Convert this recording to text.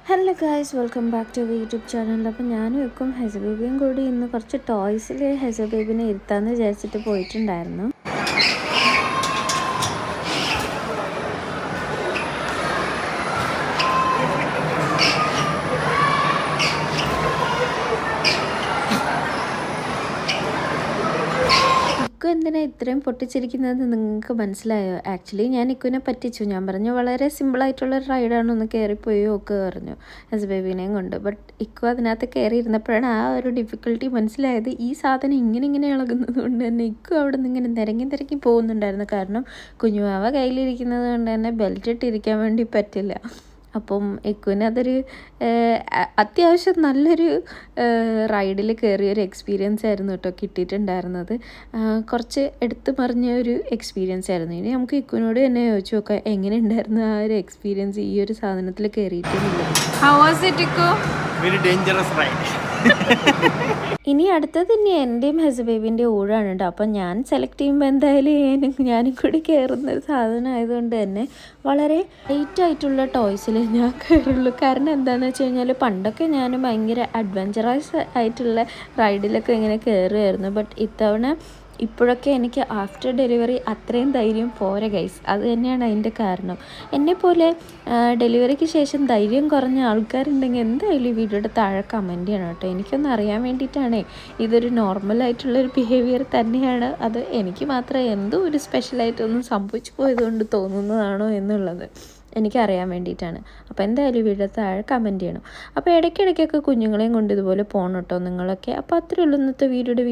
Hello guys, welcome back to YouTube channel. അപ്പോൾ ഞാനും വെക്കും ഹെസ ബേബിയും കൂടി ഇന്ന് കുറച്ച് ടോയ്സിൽ ഹെസ ബേബിനെ ഇരുത്താമെന്ന് വിചാരിച്ചിട്ട് പോയിട്ടുണ്ടായിരുന്നു. ഇക്കു എന്തിനാ ഇത്രയും പൊട്ടിച്ചിരിക്കുന്നത് നിങ്ങൾക്ക് മനസ്സിലായോ? ആക്ച്വലി ഞാൻ ഇക്കുവിനെ പറ്റിച്ചു. ഞാൻ പറഞ്ഞു വളരെ സിമ്പിളായിട്ടുള്ളൊരു റൈഡാണ്, ഒന്ന് കയറിപ്പോയി ഒക്കെ പറഞ്ഞു ഹെസ ബേബീനെയും കൊണ്ട്. ബട്ട് ഇക്കു അതിനകത്ത് കയറി ഇരുന്നപ്പോഴാണ് ആ ഒരു ഡിഫിക്കൽട്ടി മനസ്സിലായത്. ഈ സാധനം ഇങ്ങനെ ഇളകുന്നത് കൊണ്ട് തന്നെ ഇക്കു അവിടെ നിന്ന് ഇങ്ങനെ നിരങ്ങി പോകുന്നുണ്ടായിരുന്നു. കാരണം കുഞ്ഞുമാവ കയ്യിലിരിക്കുന്നത് കൊണ്ട് തന്നെ ബെൽറ്റ് ഇട്ടിരിക്കാൻ വേണ്ടി പറ്റില്ല. അപ്പം ഇക്കുവിന് അതൊരു അത്യാവശ്യം നല്ലൊരു റൈഡിൽ കയറിയൊരു എക്സ്പീരിയൻസ് ആയിരുന്നു കേട്ടോ കിട്ടിയിട്ടുണ്ടായിരുന്നത്. കുറച്ച് എടുത്തു പറഞ്ഞ ഒരു എക്സ്പീരിയൻസ് ആയിരുന്നു. ഇനി നമുക്ക് ഇക്കുവിനോട് തന്നെ ചോദിച്ചു നോക്കാം എങ്ങനെ ഉണ്ടായിരുന്നു ആ ഒരു എക്സ്പീരിയൻസ് ഈ ഒരു സാധനത്തിൽ കയറിയിട്ടില്ല. ഇനി അടുത്തത് ഇനി എൻ്റെയും ഹെസ ബേബിൻ്റെ ഊഴാണ് കേട്ടോ. അപ്പം ഞാൻ സെലക്ട് ചെയ്യുമ്പോൾ എന്തായാലും ഞാനും കൂടി കയറുന്ന ഒരു സാധനം ആയതുകൊണ്ട് തന്നെ വളരെ ലൈറ്റ് ആയിട്ടുള്ള ടോയ്സിൽ ഞാൻ കയറുള്ളൂ. കാരണം എന്താണെന്ന് വെച്ച് കഴിഞ്ഞാൽ പണ്ടൊക്കെ ഞാൻ ഭയങ്കര അഡ്വഞ്ചറസ് ആയിട്ടുള്ള റൈഡിലൊക്കെ ഇങ്ങനെ കയറുമായിരുന്നു. ബട്ട് ഇത്തവണ ഇപ്പോഴൊക്കെ എനിക്ക് ആഫ്റ്റർ ഡെലിവറി അത്രയും ധൈര്യം പോരാ ഗൈസ്. അത് തന്നെയാണ് അതിൻ്റെ കാരണം. എന്നെപ്പോലെ ഡെലിവറിക്ക് ശേഷം ധൈര്യം കുറഞ്ഞ ആൾക്കാരുണ്ടെങ്കിൽ എന്തായാലും ഈ വീഡിയോയുടെ താഴെ കമൻറ്റ് ചെയ്യണം കേട്ടോ. എനിക്കൊന്ന് അറിയാൻ വേണ്ടിയിട്ടാണ് ഇതൊരു നോർമലായിട്ടുള്ളൊരു ബിഹേവിയർ തന്നെയാണ്, അത് എനിക്ക് മാത്രം എന്തോ ഒരു സ്പെഷ്യലായിട്ടൊന്നും സംഭവിച്ചു പോയതുകൊണ്ട് തോന്നുന്നതാണോ എന്നുള്ളത് എനിക്കറിയാൻ വേണ്ടിയിട്ടാണ്. അപ്പോൾ എന്തായാലും വീഡിയോ താഴെ കമൻറ്റ് ചെയ്യണം. അപ്പോൾ ഇടയ്ക്കിടയ്ക്കൊക്കെ കുഞ്ഞുങ്ങളെയും കൊണ്ട് ഇതുപോലെ പോകണം കേട്ടോ നിങ്ങളൊക്കെ. അപ്പോൾ അത്രയേ ഉള്ളൂ ഇന്നത്തെ വീഡിയോയുടെ